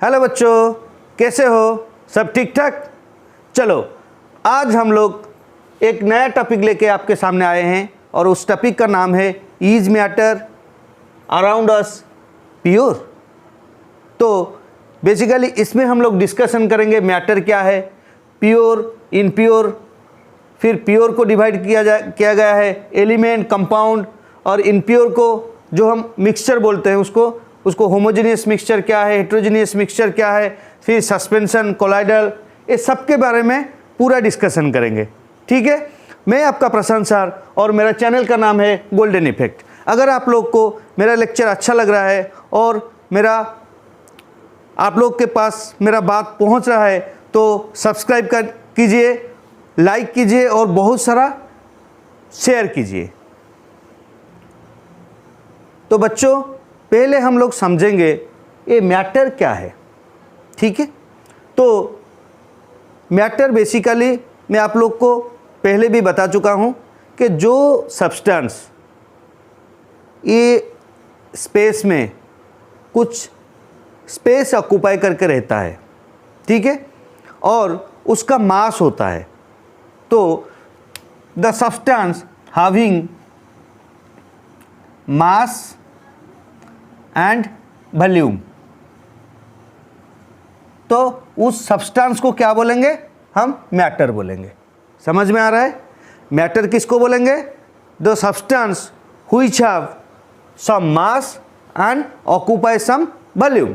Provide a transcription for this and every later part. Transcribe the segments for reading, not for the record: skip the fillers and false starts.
Hello बच्चों, कैसे हो? सब ठीक ठाक? चलो, आज हम लोग एक नया टॉपिक लेके आपके सामने आए हैं और उस टॉपिक का नाम है is matter around us pure. तो बेसिकली इसमें हम लोग डिस्कशन करेंगे मैटर क्या है, प्योर, इनप्योर, फिर प्योर को डिवाइड किया गया है एलिमेंट, कंपाउंड, और इनप्योर को जो हम मिक्सचर बोलते हैं उसको होमोजेनियस मिक्सचर क्या है, हेट्रोजेनियस मिक्सचर क्या है, फिर सस्पेंशन, कोलाइडल, ये सब के बारे में पूरा डिस्कशन करेंगे। ठीक है, मैं आपका प्रशांत सर और मेरा चैनल का नाम है गोल्डन इफेक्ट। अगर आप लोग को मेरा लेक्चर अच्छा लग रहा है और आप लोग के पास मेरा बात पहुंच रहा है तो सब्सक्राइब कीजिए, लाइक कीजिए और बहुत सारा शेयर कीजिए। तो बच्चों, पहले हम लोग समझेंगे ये मैटर क्या है। ठीक है, तो मैटर बेसिकली मैं आप लोग को पहले भी बता चुका हूँ कि जो सब्सटेंस ये स्पेस में कुछ स्पेस ऑक्यूपाई करके रहता है, ठीक है, और उसका मास होता है, तो the substance having mass and volume, तो उस सब्सटेंस को क्या बोलेंगे? हम मैटर बोलेंगे। समझ में आ रहा है? मैटर किसको बोलेंगे? The substance which have some mass and occupy some volume.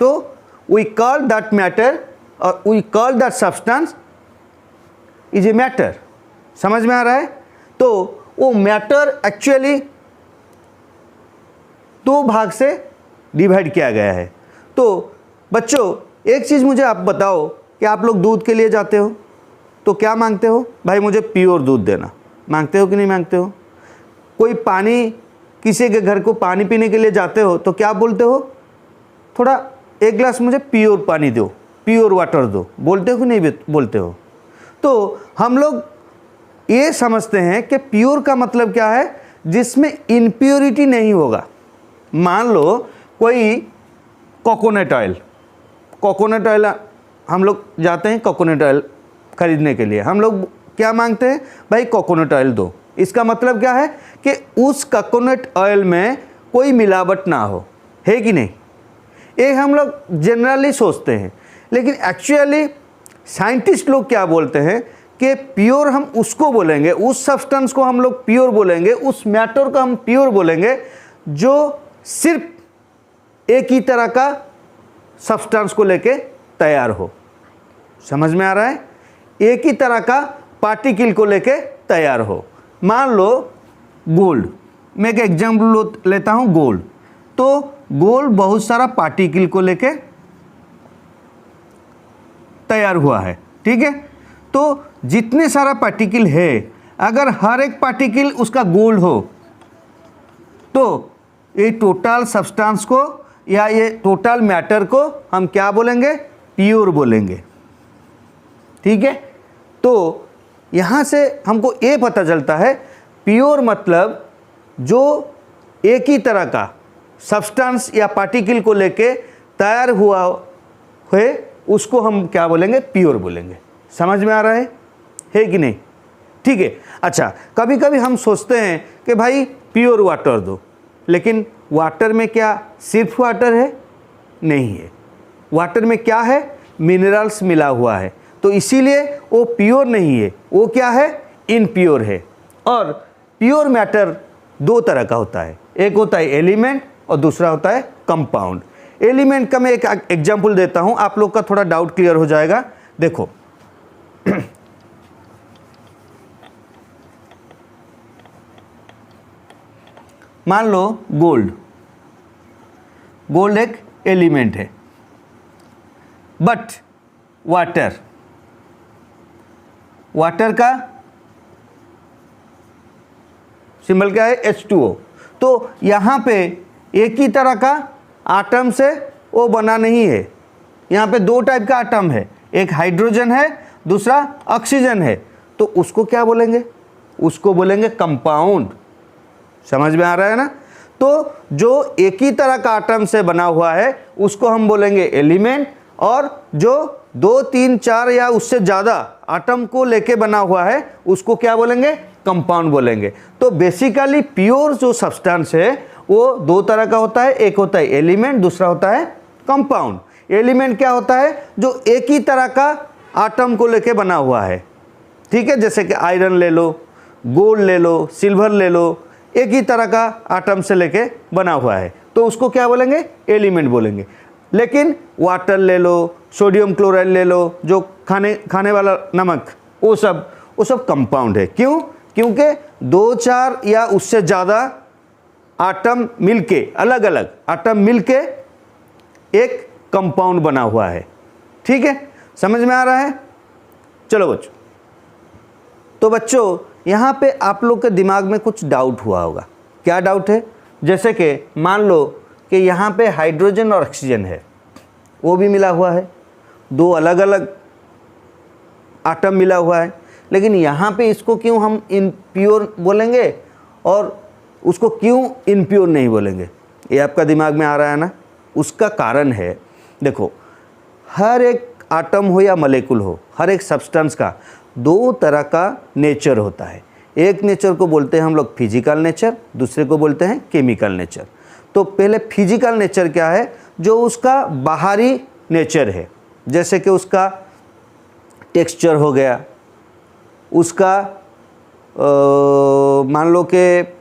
तो वी कॉल दैट मैटर और we call that substance is a matter. समझ में आ रहा है? तो वो मैटर एक्चुअली दो भाग से डिवाइड किया गया है। तो बच्चों, एक चीज़ मुझे आप बताओ कि आप लोग दूध के लिए जाते हो तो क्या मांगते हो? भाई मुझे प्योर दूध देना। मांगते हो कि नहीं मांगते हो? कोई पानी, किसी के घर को पानी पीने के लिए जाते हो तो क्या बोलते हो? थोड़ा एक गिलास मुझे प्योर पानी दो, प्योर वाटर दो। बोलते हो कि नहीं बोलते हो? तो हम लोग ये समझते हैं कि प्योर का मतलब क्या है? जिसमें इम्प्योरिटी नहीं होगा। मान लो कोई कोकोनट ऑयल हम लोग जाते हैं कोकोनट ऑयल खरीदने के लिए, हम लोग क्या मांगते हैं? भाई कोकोनट ऑयल दो। इसका मतलब क्या है कि उस कोकोनट ऑयल में कोई मिलावट ना हो, है कि नहीं? ये हम लोग जनरली सोचते हैं, लेकिन एक्चुअली साइंटिस्ट लोग क्या बोलते हैं कि प्योर हम उसको बोलेंगे, उस सब्सटेंस को हम लोग प्योर बोलेंगे, उस मैटर को हम प्योर बोलेंगे जो सिर्फ एक ही तरह का सब्सटेंस को लेके तैयार हो। समझ में आ रहा है? एक ही तरह का पार्टिकल को लेके तैयार हो। मान लो गोल्ड, मैं एक एग्जाम्पल लेता हूँ गोल्ड। तो गोल्ड बहुत सारा पार्टिकल को लेके तैयार हुआ है, ठीक है। तो जितने सारा पार्टिकल है, अगर हर एक पार्टिकल उसका गोल्ड हो तो ये टोटल सब्सटेंस को या ये टोटल मैटर को हम क्या बोलेंगे? प्योर बोलेंगे। ठीक है, तो यहाँ से हमको ये पता चलता है प्योर मतलब जो एक ही तरह का सब्सटेंस या पार्टिकल को लेके तैयार हुआ है उसको हम क्या बोलेंगे? प्योर बोलेंगे। समझ में आ रहा है कि नहीं? ठीक है। अच्छा, कभी कभी हम सोचते हैं कि भाई प्योर वाटर दो, लेकिन वाटर में क्या सिर्फ वाटर है? नहीं है। वाटर में क्या है? मिनरल्स मिला हुआ है, तो इसीलिए वो प्योर नहीं है। वो क्या है? इनप्योर है। और प्योर मैटर दो तरह का होता है, एक होता है एलिमेंट और दूसरा होता है कंपाउंड। एलिमेंट का मैं एक एग्जांपल देता हूं, आप लोग का थोड़ा डाउट क्लियर हो जाएगा। देखो मान लो गोल्ड एक एलिमेंट है, बट वाटर का सिंबल क्या है? H2O। तो यहाँ पे एक ही तरह का आटम से वो बना नहीं है। यहाँ पे दो टाइप का आटम है, एक हाइड्रोजन है, दूसरा ऑक्सीजन है। तो उसको क्या बोलेंगे? उसको बोलेंगे कंपाउंड। समझ में आ रहा है ना? तो जो एक ही तरह का आटम से बना हुआ है उसको हम बोलेंगे एलिमेंट, और जो 2, 3, 4 या उससे ज़्यादा आटम को लेके बना हुआ है उसको क्या बोलेंगे, कंपाउंड बोलेंगे। तो बेसिकली प्योर जो सब्सटेंस है वो 2 तरह का होता है, एक होता है एलिमेंट, दूसरा होता है कंपाउंड। एलिमेंट क्या होता है, जो एक ही तरह का आटम को लेके बना हुआ है, ठीक है, जैसे कि आयरन ले लो, गोल्ड ले लो, सिल्वर ले लो, एक ही तरह का आटम से लेके बना हुआ है, तो उसको क्या बोलेंगे, एलिमेंट बोलेंगे। लेकिन वाटर ले लो, सोडियम क्लोराइड ले लो, जो खाने वाला नमक, वो सब कंपाउंड है। क्यों? क्योंकि 2, 4 या उससे ज़्यादा आटम मिलके, अलग अलग आटम मिलके एक कंपाउंड बना हुआ है। ठीक है, समझ में आ रहा है? चलो बच्चों, तो बच्चों यहाँ पे आप लोग के दिमाग में कुछ डाउट हुआ होगा। क्या डाउट है? जैसे कि मान लो कि यहाँ पे हाइड्रोजन और ऑक्सीजन है, वो भी मिला हुआ है, 2 अलग अलग आटम मिला हुआ है, लेकिन यहाँ पे इसको क्यों हम इनप्योर बोलेंगे और उसको क्यों इनप्योर नहीं बोलेंगे? ये आपका दिमाग में आ रहा है ना? उसका कारण है, देखो, हर एक आटम हो या मॉलिक्यूल हो, हर एक सब्सटेंस का 2 तरह का नेचर होता है। एक नेचर को बोलते हैं हम लोग फिजिकल नेचर, दूसरे को बोलते हैं केमिकल नेचर। तो पहले फिजिकल नेचर क्या है, जो उसका बाहरी नेचर है, जैसे कि उसका टेक्सचर हो गया, उसका मान लो कि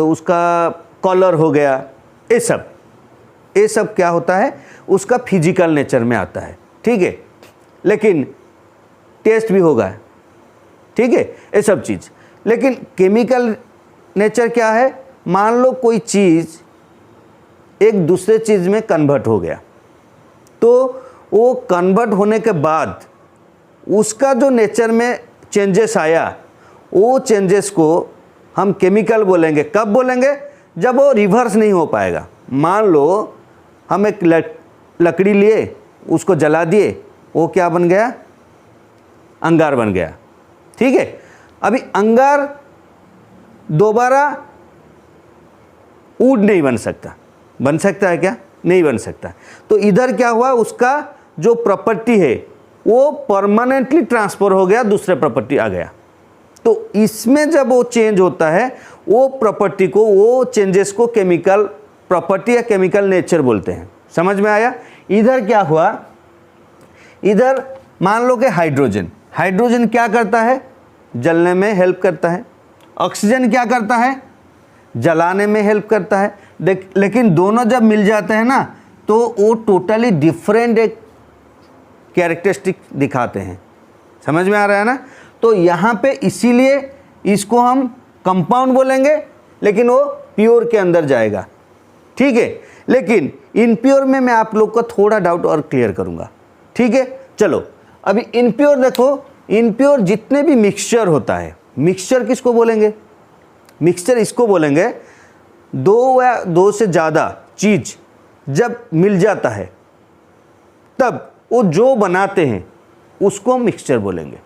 उसका कलर हो गया, ये सब क्या होता है, उसका फिजिकल नेचर में आता है। ठीक है, लेकिन टेस्ट भी होगा, ठीक है, ये सब चीज़। लेकिन केमिकल नेचर क्या है, मान लो कोई चीज़ एक दूसरे चीज़ में कन्वर्ट हो गया, तो वो कन्वर्ट होने के बाद उसका जो नेचर में चेंजेस आया, वो चेंजेस को हम केमिकल बोलेंगे। कब बोलेंगे? जब वो रिवर्स नहीं हो पाएगा। मान लो हम एक लकड़ी लिए, उसको जला दिए, वो क्या बन गया, अंगार बन गया। ठीक है, अभी अंगार दोबारा वुड नहीं बन सकता। बन सकता है क्या? नहीं बन सकता। तो इधर क्या हुआ, उसका जो प्रॉपर्टी है वो परमानेंटली ट्रांसफर हो गया, दूसरे प्रॉपर्टी आ गया। तो इसमें जब वो चेंज होता है, वो प्रॉपर्टी को, वो चेंजेस को केमिकल प्रॉपर्टी या केमिकल नेचर बोलते हैं। समझ में आया? इधर क्या हुआ, इधर मान लो कि हाइड्रोजन क्या करता है, जलने में हेल्प करता है। ऑक्सीजन क्या करता है, जलाने में हेल्प करता है। लेकिन दोनों जब मिल जाते हैं ना, तो वो टोटली डिफरेंट एक कैरेक्टरिस्टिक दिखाते हैं। समझ में आ रहा है ना? तो यहाँ पे इसीलिए इसको हम कंपाउंड बोलेंगे, लेकिन वो प्योर के अंदर जाएगा। ठीक है, लेकिन इनप्योर में मैं आप लोग का थोड़ा डाउट और क्लियर करूँगा। ठीक है, चलो अभी इनप्योर देखो। इनप्योर जितने भी मिक्सचर होता है, मिक्सचर किसको बोलेंगे? मिक्सचर इसको बोलेंगे 2 या 2 से ज़्यादा चीज़ जब मिल जाता है, तब वो जो बनाते हैं उसको मिक्सचर बोलेंगे।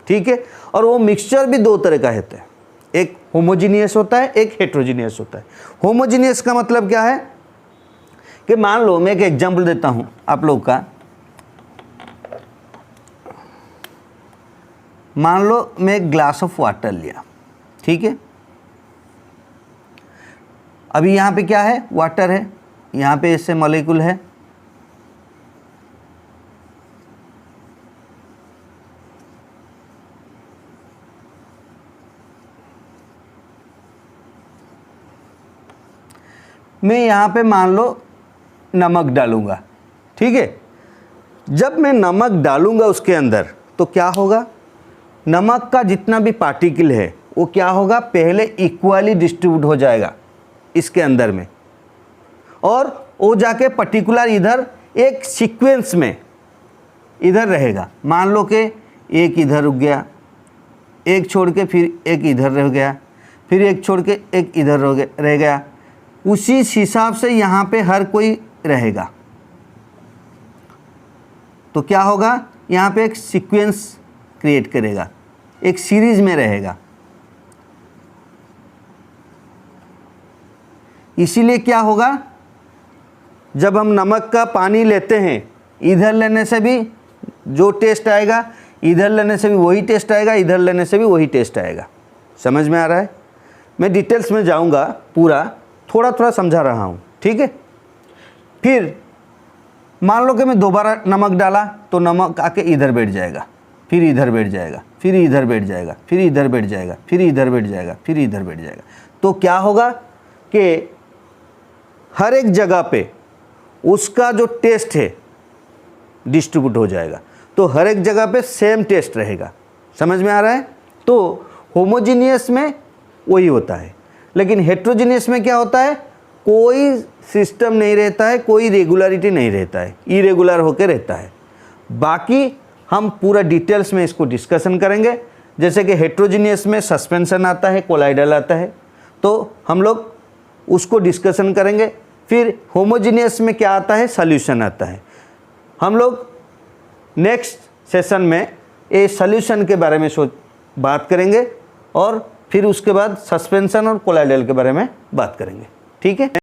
ठीक है, और वो मिक्सचर भी 2 तरह का होता है, एक होमोजीनियस होता है, एक हेट्रोजीनियस होता है। होमोजीनियस का मतलब क्या है कि मान लो, मैं एक एग्जांपल देता हूँ आप लोग का। मान लो मैं एक ग्लास ऑफ वाटर लिया, ठीक है, अभी यहाँ पे क्या है, वाटर है, यहाँ पे इससे मॉलिक्यूल है, मैं यहाँ पे मान लो नमक डालूँगा। ठीक है, जब मैं नमक डालूँगा उसके अंदर, तो क्या होगा, नमक का जितना भी पार्टिकल है वो क्या होगा, पहले इक्वली डिस्ट्रीब्यूट हो जाएगा इसके अंदर में, और वो जाके पर्टिकुलर इधर एक सीक्वेंस में इधर रहेगा। मान लो कि एक इधर रुक गया, एक छोड़ के फिर एक इधर रह गया, फिर एक छोड़ के एक इधर रह गया। उसी हिसाब से यहाँ पे हर कोई रहेगा। तो क्या होगा, यहाँ पे एक सीक्वेंस क्रिएट करेगा, एक सीरीज में रहेगा। इसीलिए क्या होगा, जब हम नमक का पानी लेते हैं, इधर लेने से भी जो टेस्ट आएगा, इधर लेने से भी वही टेस्ट आएगा, इधर लेने से भी वही टेस्ट आएगा। समझ में आ रहा है? मैं डिटेल्स में जाऊंगा, पूरा थोड़ा थोड़ा समझा रहा हूँ, ठीक है। फिर मान लो कि मैं दोबारा नमक डाला तो नमक आके इधर बैठ जाएगा, फिर इधर बैठ जाएगा, फिर इधर बैठ जाएगा, फिर इधर बैठ जाएगा, फिर इधर बैठ जाएगा, फिर इधर बैठ जाएगा। तो क्या होगा कि हर एक जगह पे उसका जो टेस्ट है डिस्ट्रीब्यूट हो जाएगा, तो हर एक जगह पे सेम टेस्ट रहेगा। समझ में आ रहा है? तो होमोजीनियस में वही होता है, लेकिन हेट्रोजीनियस में क्या होता है, कोई सिस्टम नहीं रहता है, कोई रेगुलरिटी नहीं रहता है, इरेगुलर होकर रहता है। बाकी हम पूरा डिटेल्स में इसको डिस्कशन करेंगे। जैसे कि हेट्रोजीनियस में सस्पेंशन आता है, कोलाइडल आता है, तो हम लोग उसको डिस्कशन करेंगे। फिर होमोजीनियस में क्या आता है, सॉल्यूशन आता है। हम लोग नेक्स्ट सेशन में ये सॉल्यूशन के बारे में बात करेंगे और फिर उसके बाद सस्पेंशन और कोलाइडल के बारे में बात करेंगे, ठीक है।